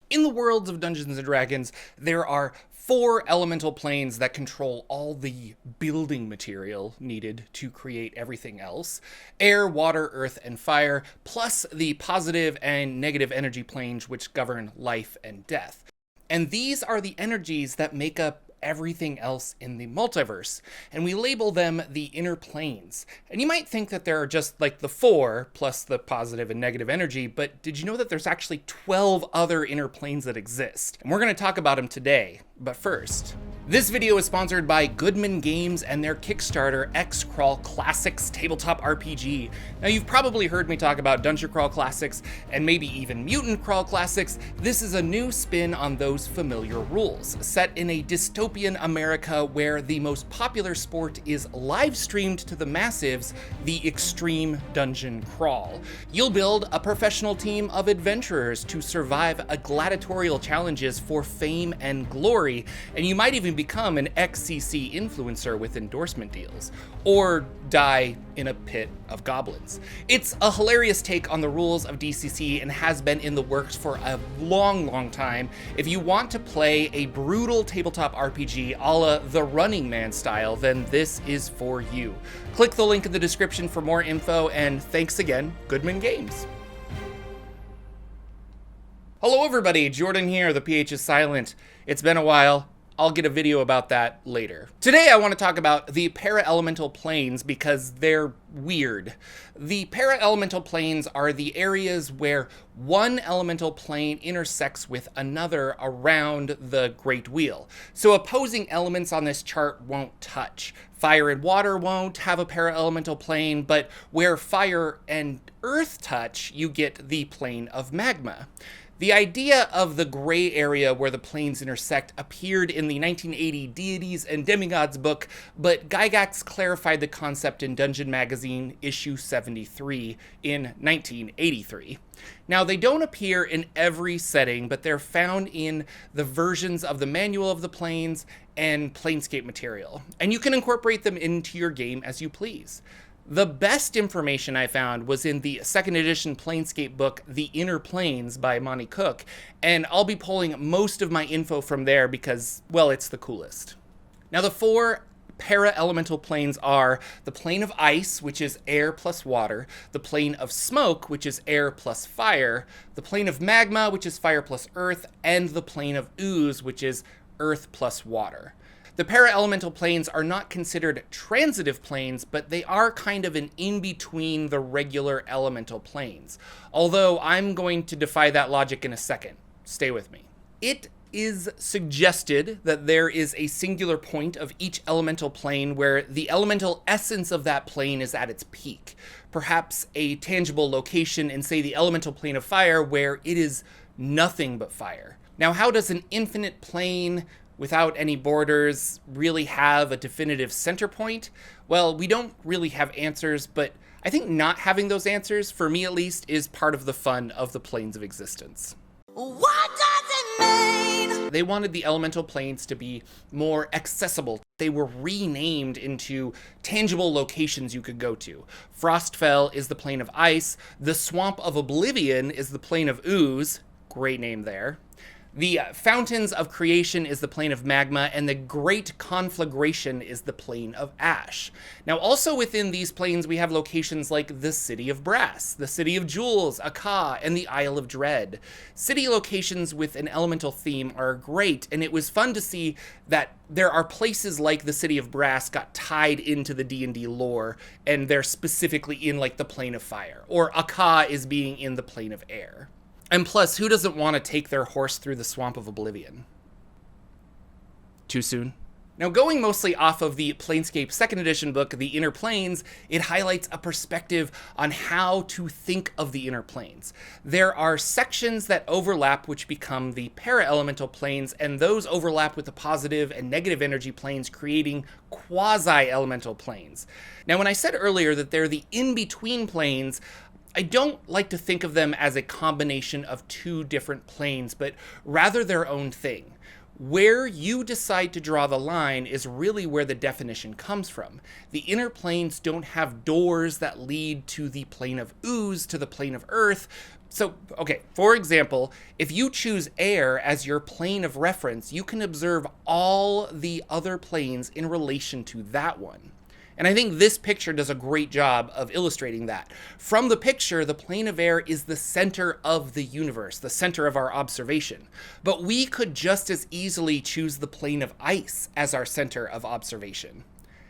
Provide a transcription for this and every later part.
In the worlds of Dungeons & Dragons, there are 4 elemental planes that control all the building material needed to create everything else. Air, water, earth, and fire, plus the positive and negative energy planes which govern life and death. And these are the energies that make up everything else in the multiverse, and we label them the inner planes. And you might think that there are just like the 4 plus the positive and negative energy, but did you know that there's actually 12 other inner planes that exist? And we're going to talk about them today. But first, this video is sponsored by Goodman Games and their Kickstarter X-Crawl Classics tabletop RPG. Now, you've probably heard me talk about Dungeon Crawl Classics and maybe even Mutant Crawl Classics. This is a new spin on those familiar rules, set in a dystopian America where the most popular sport is live streamed to the massives, the extreme dungeon crawl. You'll build a professional team of adventurers to survive gladiatorial challenges for fame and glory, and you might even become an XCC influencer with endorsement deals, or die in a pit of goblins. It's a hilarious take on the rules of DCC and has been in the works for a long time. If you want to play a brutal tabletop RPG a la the Running Man style, then this is for you. Click the link in the description for more info, and thanks again, Goodman Games. Hello everybody, Jordan here, the PH is silent. It's been a while. I'll get a video about that later. Today I want to talk about the para-elemental planes because they're weird. The para-elemental planes are the areas where one elemental plane intersects with another around the Great Wheel. So opposing elements on this chart won't touch. Fire and water won't have a para-elemental plane, but where fire and earth touch, you get the plane of magma. The idea of the gray area where the planes intersect appeared in the 1980 Deities and Demigods book, but Gygax clarified the concept in Dungeon Magazine issue 73 in 1983. Now, they don't appear in every setting, but they're found in the versions of the Manual of the Planes and Planescape material, and you can incorporate them into your game as you please. The best information I found was in the 2nd edition Planescape book, The Inner Planes by Monty Cook, and I'll be pulling most of my info from there because, well, it's the coolest. Now, the 4 para-elemental planes are the plane of ice, which is air plus water, the plane of smoke, which is air plus fire, the plane of magma, which is fire plus earth, and the plane of ooze, which is earth plus water. The para-elemental planes are not considered transitive planes, but they are kind of an in-between the regular elemental planes. Although I'm going to defy that logic in a second. Stay with me. It is suggested that there is a singular point of each elemental plane where the elemental essence of that plane is at its peak. Perhaps a tangible location in, say, the elemental plane of fire where it is nothing but fire. Now, how does an infinite plane without any borders really have a definitive center point? Well, we don't really have answers, but I think not having those answers, for me at least, is part of the fun of the planes of existence. What does it mean? They wanted the elemental planes to be more accessible. They were renamed into tangible locations you could go to. Frostfell is the plane of ice, the Swamp of Oblivion is the plane of ooze, great name there. The Fountains of Creation is the plane of magma, and the Great Conflagration is the plane of ash. Now, also within these planes, we have locations like the City of Brass, the City of Jewels, Akka, and the Isle of Dread. City locations with an elemental theme are great, and it was fun to see that there are places like the City of Brass got tied into the D&D lore, and they're specifically in like the plane of fire, or Akka is being in the plane of air. And plus, who doesn't want to take their horse through the Swamp of Oblivion? Too soon? Now, going mostly off of the Planescape 2nd edition book, The Inner Planes, it highlights a perspective on how to think of the inner planes. There are sections that overlap which become the para-elemental planes, and those overlap with the positive and negative energy planes, creating quasi-elemental planes. Now, when I said earlier that they're the in-between planes, I don't like to think of them as a combination of 2 different planes, but rather their own thing. Where you decide to draw the line is really where the definition comes from. The inner planes don't have doors that lead to the plane of ooze, to the plane of earth. So, okay, for example, if you choose air as your plane of reference, you can observe all the other planes in relation to that one. And I think this picture does a great job of illustrating that. From the picture, the plane of air is the center of the universe, the center of our observation. But we could just as easily choose the plane of ice as our center of observation.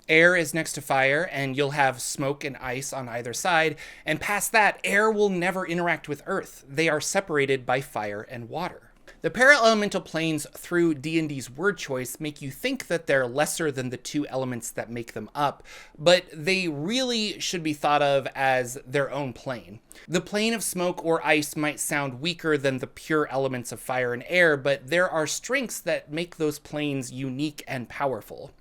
Air is next to fire, and you'll have smoke and ice on either side, and past that, air will never interact with Earth. They are separated by fire and water. The para-elemental planes through D&D's word choice make you think that they're lesser than the two elements that make them up, but they really should be thought of as their own plane. The plane of smoke or ice might sound weaker than the pure elements of fire and air, but there are strengths that make those planes unique and powerful.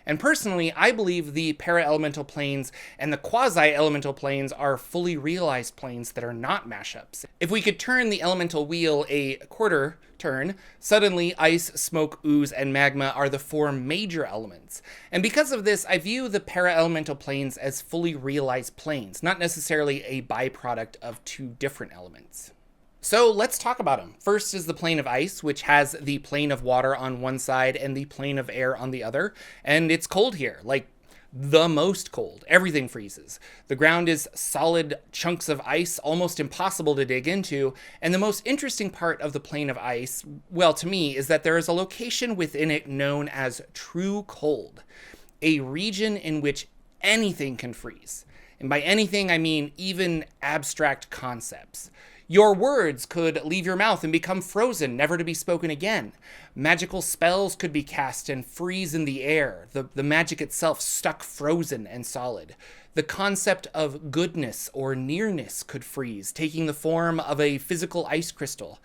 And personally, I believe the para-elemental planes and the quasi-elemental planes are fully realized planes that are not mashups. If we could turn the elemental wheel a quarter turn, suddenly ice, smoke, ooze, and magma are the four major elements. And because of this, I view the para-elemental planes as fully realized planes, not necessarily a byproduct of two different elements. So let's talk about them. First is the plane of ice, which has the plane of water on one side and the plane of air on the other. And it's cold here, like the most cold. Everything freezes. The ground is solid chunks of ice, almost impossible to dig into. And the most interesting part of the plane of ice, well, to me, is that there is a location within it known as true cold, a region in which anything can freeze. And by anything, I mean even abstract concepts. Your words could leave your mouth and become frozen, never to be spoken again. Magical spells could be cast and freeze in the air, the magic itself stuck frozen and solid. The concept of goodness or nearness could freeze, taking the form of a physical ice crystal.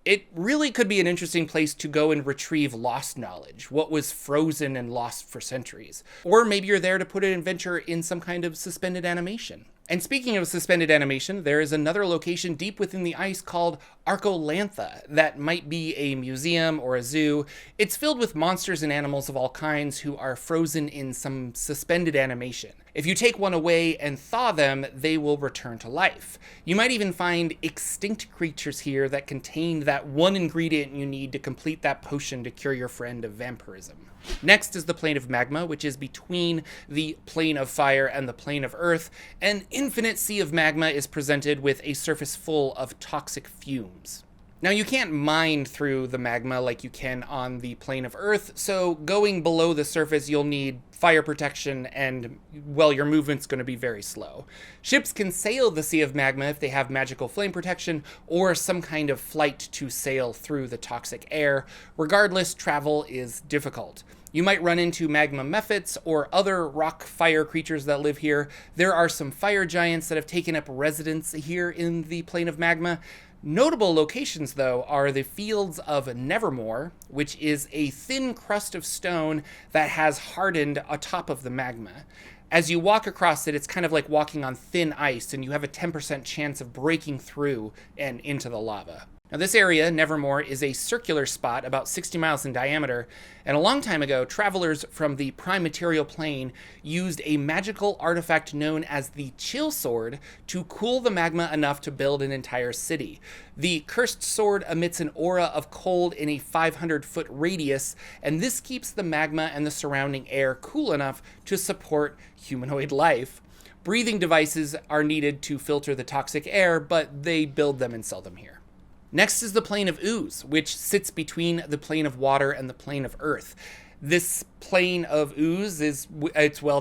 It really could be an interesting place to go and retrieve lost knowledge, what was frozen and lost for centuries. Or maybe you're there to put an adventure in some kind of suspended animation. And speaking of suspended animation, there is another location deep within the ice called Arcolantha that might be a museum or a zoo. It's filled with monsters and animals of all kinds who are frozen in some suspended animation. If you take one away and thaw them, they will return to life. You might even find extinct creatures here that contain that one ingredient you need to complete that potion to cure your friend of vampirism. Next is the plane of magma, which is between the plane of fire and the plane of earth. An infinite sea of magma is presented with a surface full of toxic fumes. Now, you can't mine through the magma like you can on the plane of Earth, so going below the surface, you'll need fire protection and, well, your movement's going to be very slow. Ships can sail the sea of magma if they have magical flame protection or some kind of flight to sail through the toxic air. Regardless, travel is difficult. You might run into magma mephits or other rock fire creatures that live here. There are some fire giants that have taken up residence here in the plane of magma. Notable locations, though, are the fields of Nevermore, which is a thin crust of stone that has hardened atop of the magma. As you walk across it, it's kind of like walking on thin ice, and you have a 10% chance of breaking through and into the lava. Now, this area, Nevermore, is a circular spot about 60 miles in diameter, and a long time ago, travelers from the prime material plane used a magical artifact known as the Chill Sword to cool the magma enough to build an entire city. The cursed sword emits an aura of cold in a 500-foot radius, and this keeps the magma and the surrounding air cool enough to support humanoid life. Breathing devices are needed to filter the toxic air, but they build them and sell them here. Next is the plane of ooze, which sits between the plane of water and the plane of earth. This plane of ooze it's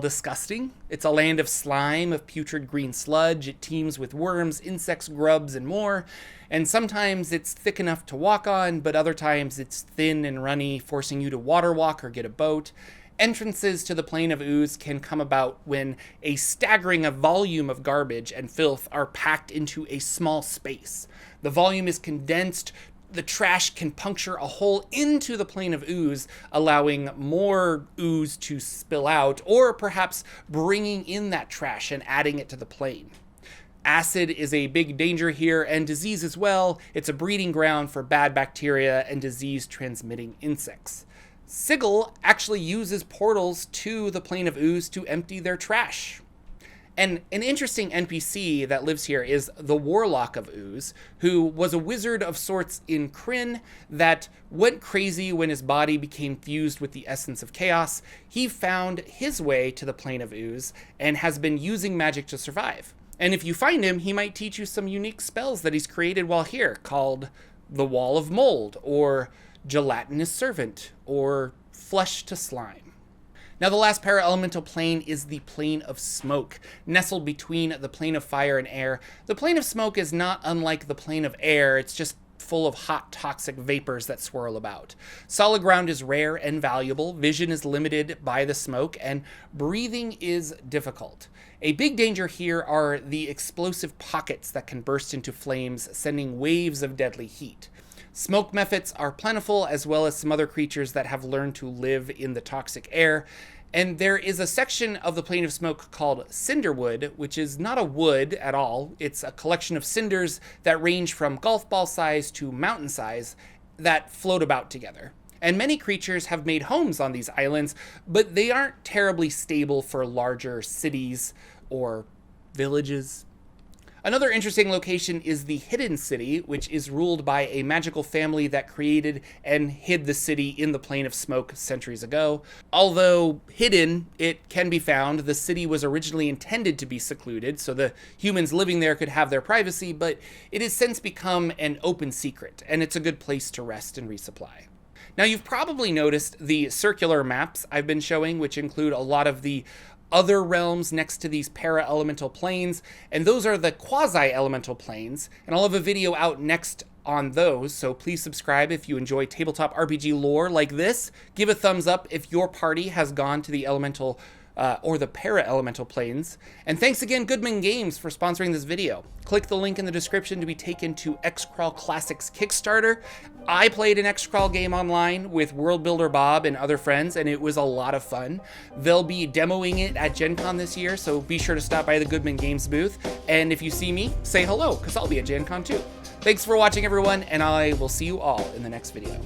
disgusting. It's a land of slime, of putrid green sludge. It teems with worms, insects, grubs, and more. And sometimes it's thick enough to walk on, but other times it's thin and runny, forcing you to water walk or get a boat. Entrances to the plane of ooze can come about when a staggering volume of garbage and filth are packed into a small space. The volume is condensed, the trash can puncture a hole into the plane of ooze, allowing more ooze to spill out, or perhaps bringing in that trash and adding it to the plane. Acid is a big danger here, and disease as well. It's a breeding ground for bad bacteria and disease-transmitting insects. Sigil actually uses portals to the plane of ooze to empty their trash. And an interesting NPC that lives here is the Warlock of Ooze, who was a wizard of sorts in Krynn that went crazy when his body became fused with the essence of chaos. He found his way to the plane of Ooze and has been using magic to survive. And if you find him, he might teach you some unique spells that he's created while here, called the Wall of Mold, or Gelatinous Servant, or Flesh to Slime. Now, the last para-elemental plane is the plane of smoke, nestled between the plane of fire and air. The plane of smoke is not unlike the plane of air, it's just full of hot, toxic vapors that swirl about. Solid ground is rare and valuable, vision is limited by the smoke, and breathing is difficult. A big danger here are the explosive pockets that can burst into flames, sending waves of deadly heat. Smoke mephits are plentiful, as well as some other creatures that have learned to live in the toxic air. And there is a section of the plane of smoke called Cinderwood, which is not a wood at all. It's a collection of cinders that range from golf ball size to mountain size that float about together. And many creatures have made homes on these islands, but they aren't terribly stable for larger cities or villages. Another interesting location is the Hidden City, which is ruled by a magical family that created and hid the city in the plane of smoke centuries ago. Although hidden, it can be found. The city was originally intended to be secluded, so the humans living there could have their privacy, but it has since become an open secret, and it's a good place to rest and resupply. Now, you've probably noticed the circular maps I've been showing, which include a lot of the other realms next to these para-elemental planes, and those are the quasi-elemental planes, and I'll have a video out next on those, so please subscribe if you enjoy tabletop RPG lore like this. Give a thumbs up if your party has gone to the elemental or the para-elemental planes. And thanks again, Goodman Games, for sponsoring this video. Click the link in the description to be taken to X-Crawl Classics Kickstarter. I played an X-Crawl game online with World Builder Bob and other friends, and it was a lot of fun. They'll be demoing it at Gen Con this year, so be sure to stop by the Goodman Games booth. And if you see me, say hello, because I'll be at Gen Con too. Thanks for watching, everyone, and I will see you all in the next video.